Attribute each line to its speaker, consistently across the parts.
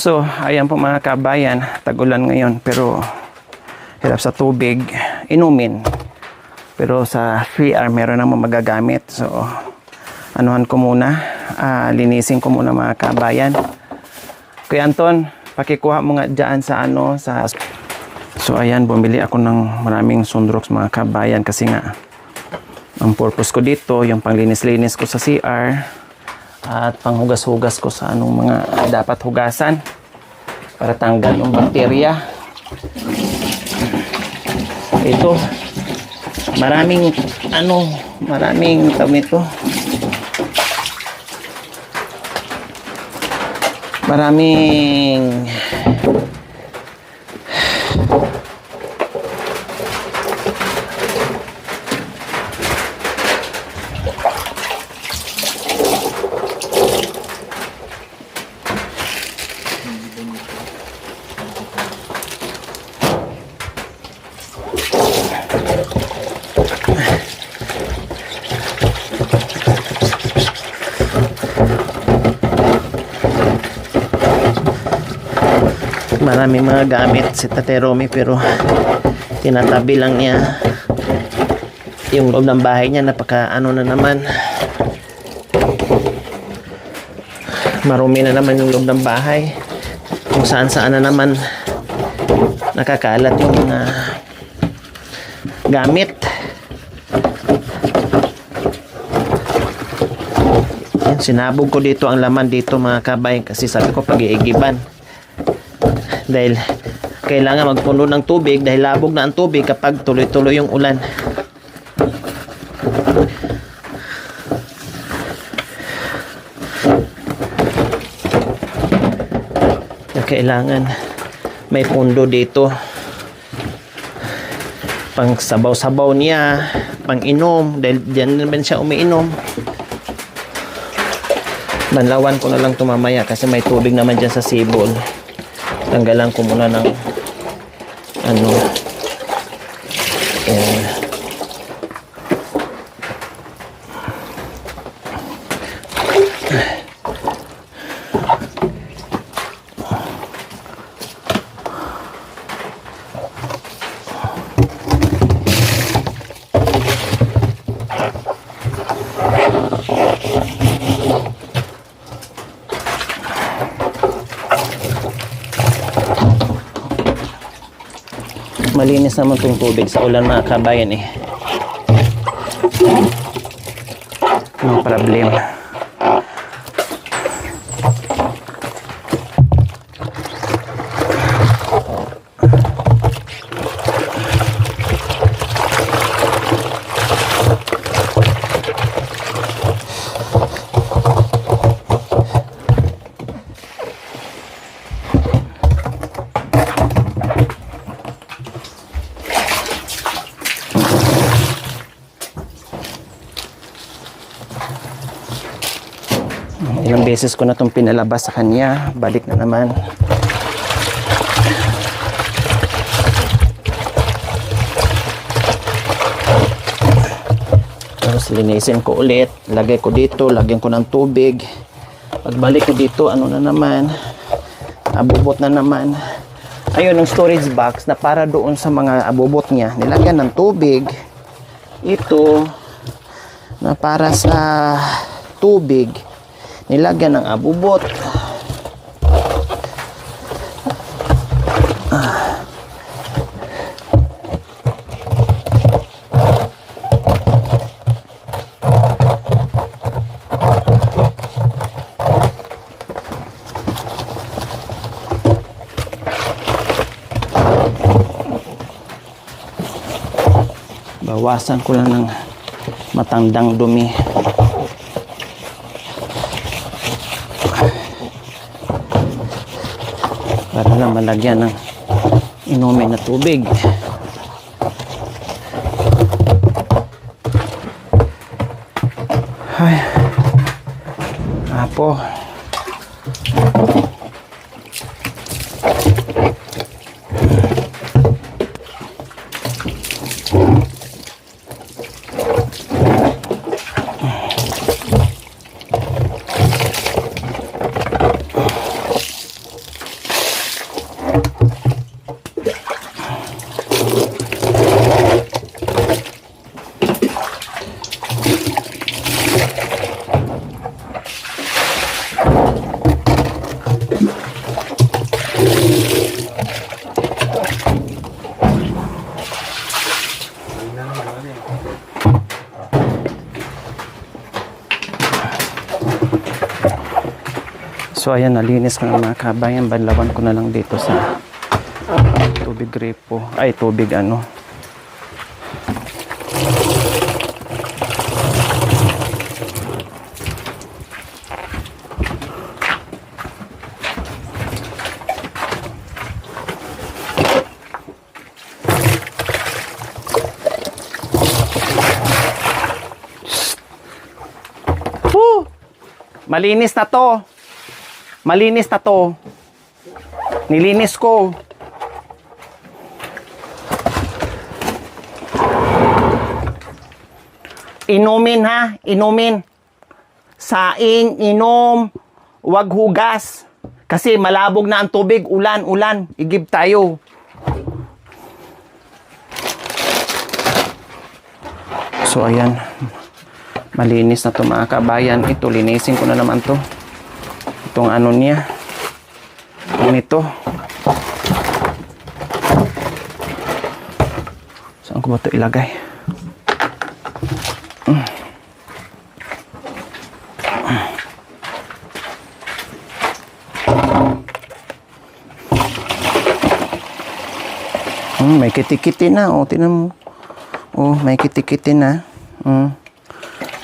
Speaker 1: So, ayan po mga kabayan, tag-ulan ngayon pero hirap sa tubig, inumin. Pero sa 3R meron naman magagamit. So, anuhan ko muna, linisin ko muna mga kabayan. Kuya Anton, pakikuha mo nga dyan sa So, ayan, bumili ako ng maraming Sunrox mga kabayan kasi nga ang purpose ko dito, yung panglinis-linis ko sa CR at panghugas-hugas ko sa anong mga dapat hugasan para tanggal yung bakterya. Ito, maraming tawag nito, maraming maraming mga gamit si Tate Romy pero tinatabi lang niya yung loob ng bahay niya. Napaka na naman, marumi na naman yung loob ng bahay, kung saan saan na naman nakakalat yung mga gamit. Yan, sinabog ko dito ang laman dito mga kabay kasi sabi ko pag-iigiban dahil kailangan magpuno ng tubig dahil labog na ang tubig kapag tuloy-tuloy yung ulan. Kailangan may pundo dito pang sabaw-sabaw niya, pang inom dahil diyan naman siya umiinom. Banlawan ko na lang ito mamaya kasi may tubig naman dyan sa sibol. Tanggalan ko muna ng malinis naman itong tubig sa ulan mga kabayan eh. No problem. Ilang beses ko na itong pinalabas sa kanya, balik na naman. Tapos linisin ko ulit, lagay ko dito, lagyan ko ng tubig. Pagbalik ko dito, na naman, abubot na naman. Ayun, ang storage box na para doon sa mga abubot niya, nilagyan ng tubig. Ito na para sa tubig, nilagyan ng abubot. Bawasan ko lang ng matandang dumi. Para lang malagyan ng inumin na tubig. Ay, apo. So ayan, nalinis ko na mga kabayan. Banlawan ko na lang dito sa tubig gripo. Ay, tubig ano. Woo! Malinis na to. Malinis na to. Nilinis ko. Inumin ha, inumin. Saing, inom, wag hugas. Kasi malabog na ang tubig, ulan. Igib tayo. So ayan. Malinis na to mga kabayan. Ito, linisin ko na naman to. Itong ano niya. Ito. Saan ko ba ito ilagay? May kiti-kiti na. O, tinan mo. O, may kiti-kiti na.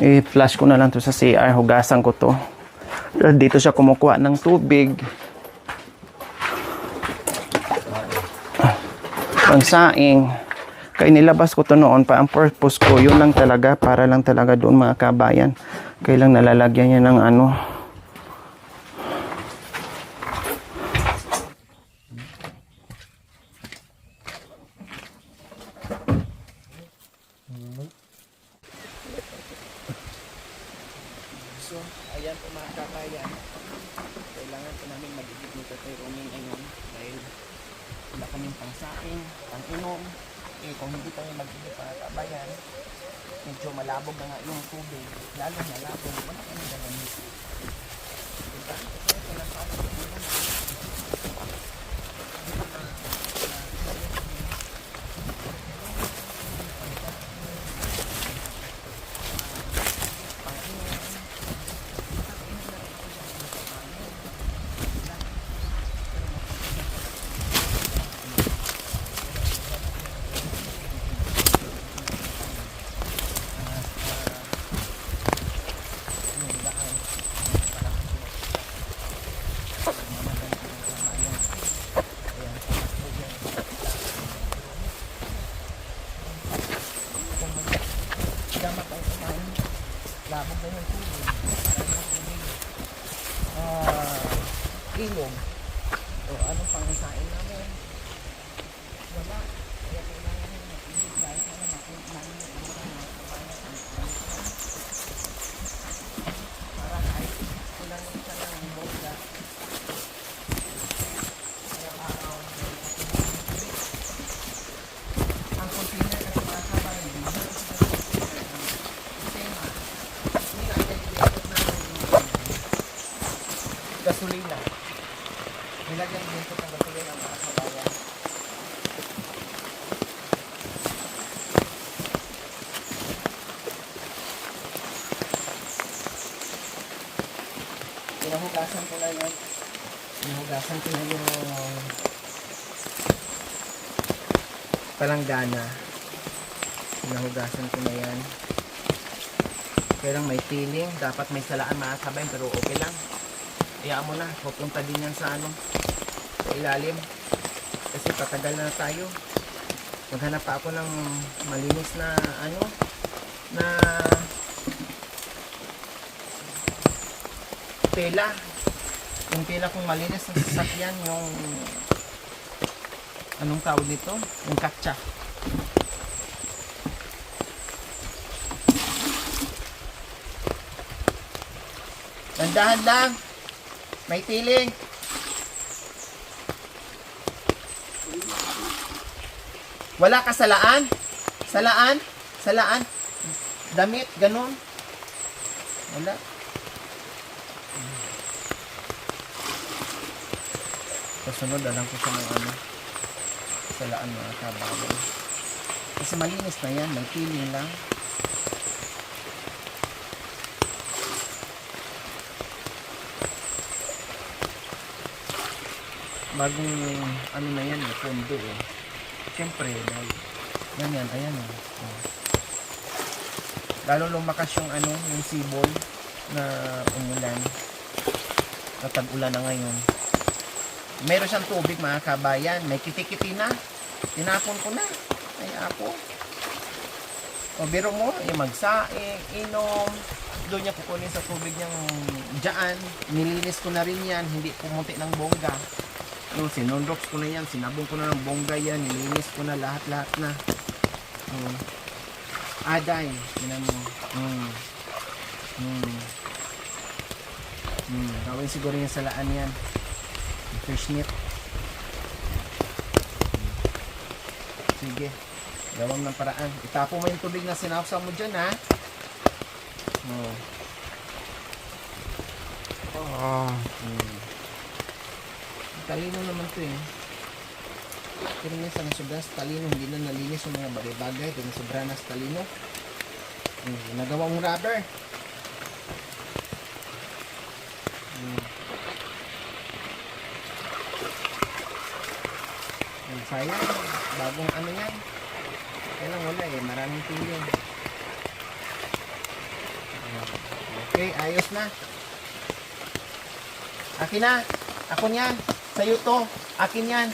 Speaker 1: I-flush ko na lang to sa CR. Hugasan ko to. Dito siya kumukuha ng tubig. Pangsaing. Kaya nilabas ko to noon pa. Ang purpose ko, yun lang talaga. Para lang talaga doon mga kabayan. Kaya lang nalalagyan niya ng ano. So, ayan po mga kabayan. Kailangan po namin mag-igib nito kay Ronin ngayon dahil wala kaming pangsaing, pang-inom. Kung hindi kami mag-igib mga kabayan, medyo malabog na nga yung tubig. Lalo na labog, wala kami gagamit. Diba? Ito lang pa. Labog na yung tubig. Ilog. O anong pangisain namin? Wala. Kaya kailangan yung mag-ilog dahil para makuha namin yung ilog na para kahit kulanin siya ng boga. Araw-araw. Ang container kasi mga kabayan, gasolina. Nilagyan din po ng gasolina ang mga kabayan. Pinahugasan ko na yun. Pinahugasan ko na yung palanggana. Pinahugasan ko na yan. Kaya lang may feeling. Dapat may salaan mga kabayan pero okay lang. Iyaan mo na, pupunta din yan sa ano, sa ilalim. Kasi patagal na tayo. Maghanap pa ako ng malinis na ano, na tela. Yung tela kong malinis na sasakyan, yung anong tawag nito? Yung katsa. Dandahan lang. May tiling. Wala ka salaan? Salaan? Salaan? Damit? Ganun? Wala. Kasunod, alam ko sa mga ano. Salaan mga kabayan. Kasi malinis na yan. May tiling lang. bagong ano na yan, pondo eh. Siyempre, dahil yan, ayan oh. Lalo lumakas yung ano, yung sibol na umulan. Natag-ulan na ngayon. Meron siyang tubig mga kabayan. May kiti-kiti na. Tinapon ko na. Ay ako. O biro mo, yung magsaing, inom. Doon niya kukunin sa tubig niyang dyan. Nilinis ko na rin yan. Hindi pumunti ng bongga. No, sinunrox ko na yan. Sinabong ko na ng bongga yan. Nilinis ko na lahat-lahat na. Aday. Tinan mo. Gawin siguro yung salaan yan. Fishnet. Sige. Gawin ng paraan. Itapo mo yung tubig na sinapsa mo dyan, ha? Talino naman to eh. Pero minsan na sobra sa talino, hindi na nalinis yung mga bagay-bagay. Kaya sobra na sa talino. Nagawa mong rubber. Sayang, bagong ano yan. Kaya lang wala eh, maraming tulong. Okay, ayos na. Akin na. Ako niyan. Sa'yo to. Akin yan.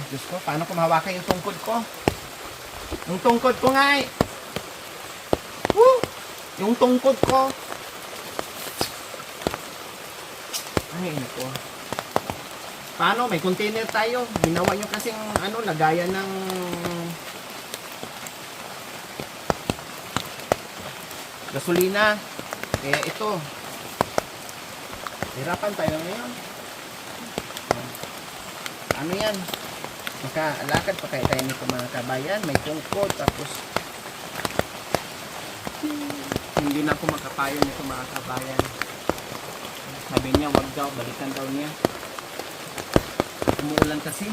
Speaker 1: Diyos ko, paano ko mahawakan yung tungkod ko? Yung tungkod ko nga eh. Woo! Yung tungkod ko. Ay, ito. Paano? May container tayo. Ginawa nyo kasing ano, lagayan ng gasolina. Kaya ito. Hirapan tayo ngayon. Ano yan? Makalakad pa kayo tayo nito mga kabayan. May tungkod. Tapos hindi na ako makapayo nito mga kabayan. Sabi niya, wag daw. Balikan daw niya. Umuulan kasi.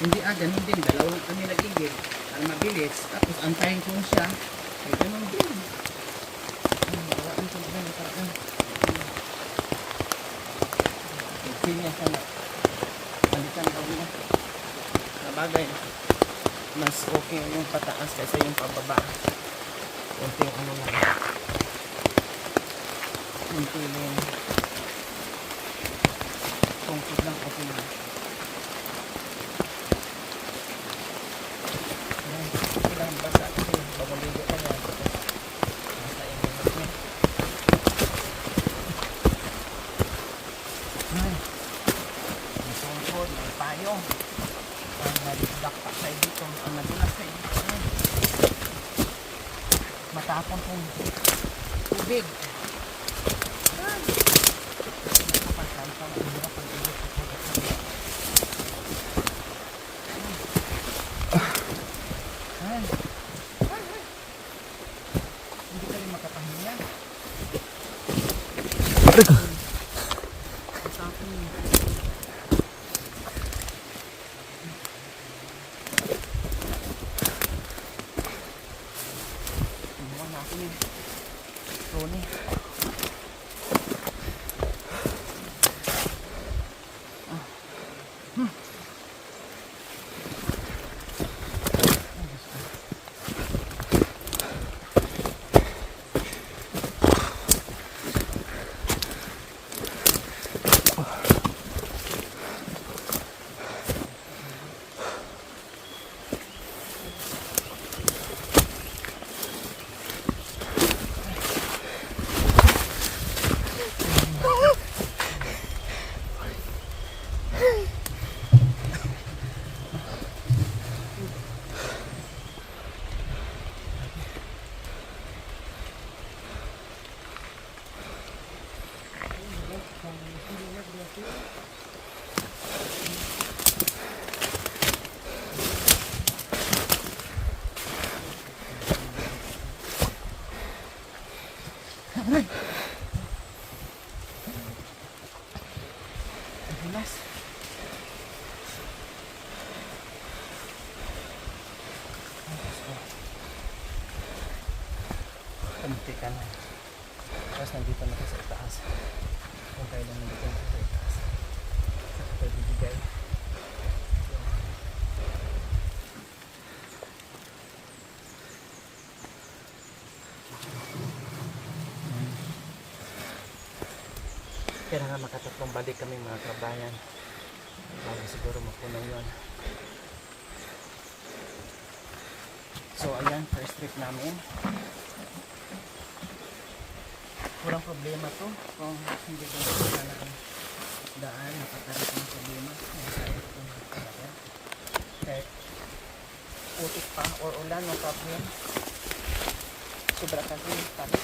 Speaker 1: Hindi ganun din. Dalawang kami nag-igit. Ang mabilis. Tapos antayin ko siya. Ay ganun din. Gawaan ko din ang paraan. Kasi niya sana. Balikan daw niya. Nabagay. Mas okay yung pataas kaysa yung pababa. Kunti yung ano lang. Kunti lang. Tungkod lang okay lang. Ilang basa kasi babaligo ka yan. Basa yung mga niya. May tungkod, may payong. Ang nagdakpak sa'yo dito. Ang nadulas sa'yo dito. Matapon kong tubig. Hindi ka rin makapahinga. Ronnie. balikan. Tapos nandito na sa itaas. Kung tayo lang nandito na sa itaas. Saka tayo bibigay. Kaya nga makatatlong balik kami mga kabayan. Bago siguro mapuno yun. So ayan, first trip namin. Walang problema to. Kung hindi ko na ng daan, nakatarik ng problema. Kahit putik pa or ulan, no problem. Sobra kasi tarik.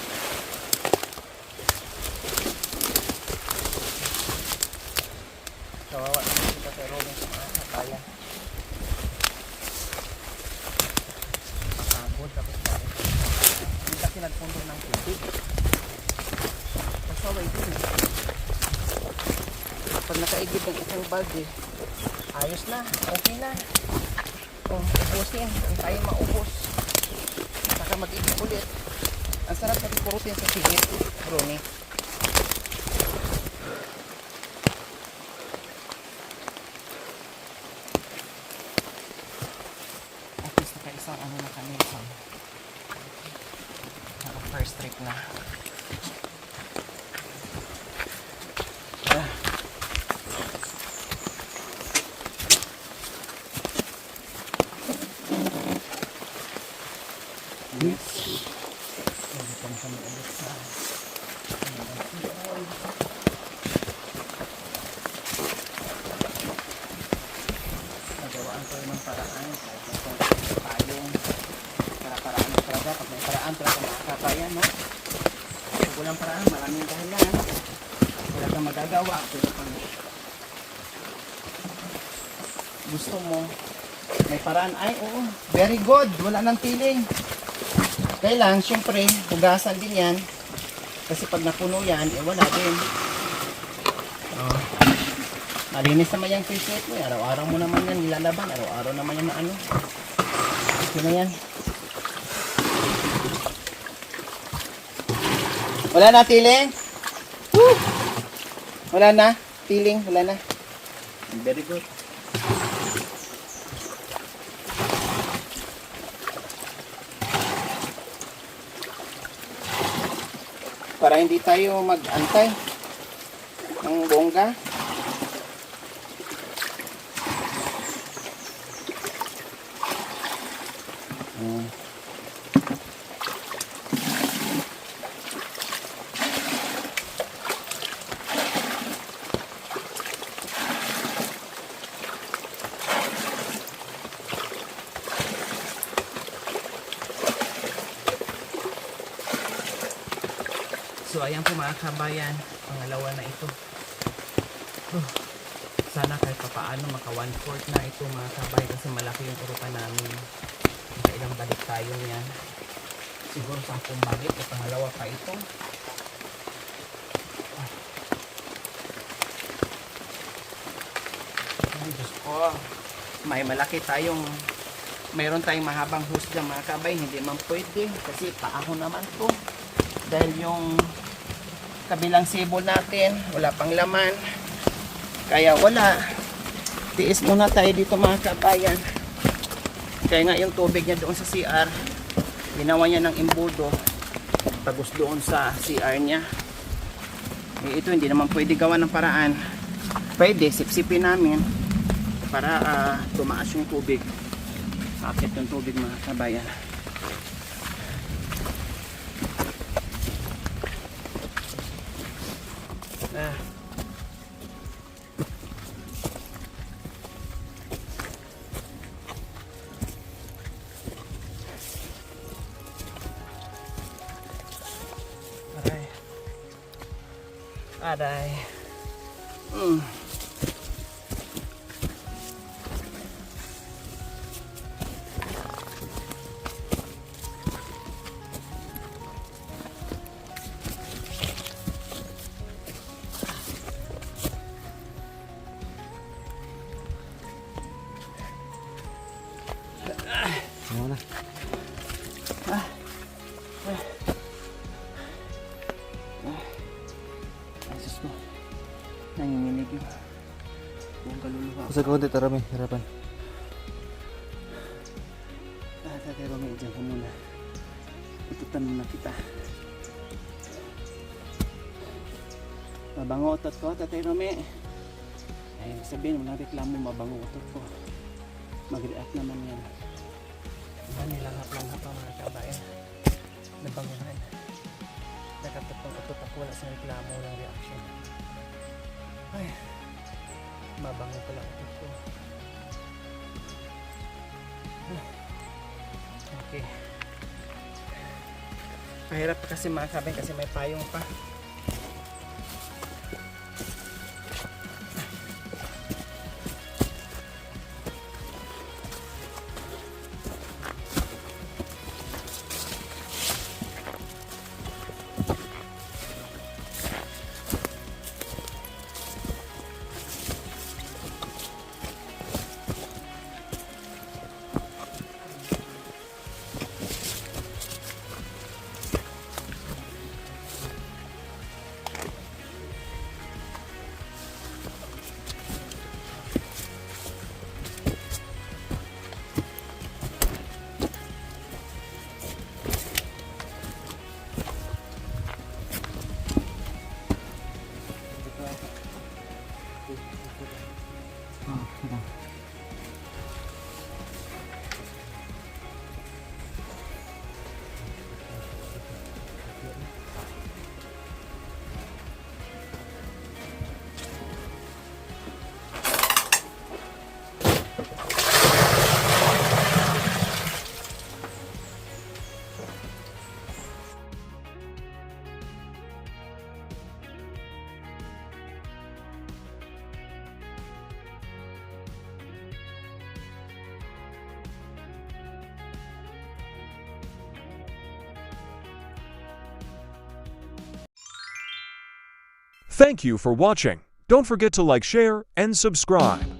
Speaker 1: Kawawa naman kita pero sa mga kabayan. Makagod tapos balik. Hindi kasi nagpundo ng tubig. Pasaway din eh. Pag nakaigib ng isang bag eh, ayos na, okay na. O, ubusin, ang tayo maubos. Saka mag-igib ulit. Ang sarap na purutin sa sigit, Ronnie. Ano na kami isang first trip na yes. Nandito na kami ulit sa nagawaan ko ng paraan kahit tayong para-paraan talaga pag may paraan talaga mga kabayan, no? Pag walang paraan, maraming dahilan wala kang magagawa pero pag gusto mo may paraan, ay oo, very good, wala nang tiling. Kailan, syempre hugasan din yan kasi pag napuno yan, eh wala din. Malinis naman yung t-shirt mo, araw-araw mo naman yan nilalaban, araw-araw naman yan na ano. Okay na yan. Wala na tiling? Woo! Wala na? Tiling? Wala na? Very good. Para hindi tayo mag-antay ng bongga. So ayan po mga kabayan, pangalawa na ito. Sana kahit papaano maka 1/4 na ito mga kabayan kasi malaki yung urukan namin. Ilang balik tayo niyan. Siguro 10 balik o pangalawa pa ito. Ay Diyos ko, may malaki tayong mayroon tayong mahabang hose dyan mga kabayan, hindi man pwede kasi paahon naman to. Dahil yung kabilang sibol natin wala pang laman kaya wala, tiis muna tayo dito mga kabayan. Kaya nga yung tubig niya doon sa CR ginawa niya ng imbudo tagos doon sa CR niya. Eh, ito hindi naman pwede gawa ng paraan, pwede sipsipin namin para tumaas yung tubig, akit yung tubig mga kabayan. Aray.
Speaker 2: sa konti, tara may harapan.
Speaker 1: Tatay Rome, dyan ko muna. Itutan muna kita. Mabango utot ko, Tatay Rome. Ay, sabihin, walang reklamo, mabango utot ko. Mag-react naman yan. Yan, nilanghap-langhap ang mga kabayan. Nabanguhan. Nakatupang utot ako, wala sa reklamo, walang reaction. Ay, mabango pala utot ko. Okay. Mahirap pa kasi mga kabeng kasi may payong pa.
Speaker 3: Thank you for watching. Don't forget to like, share, and subscribe.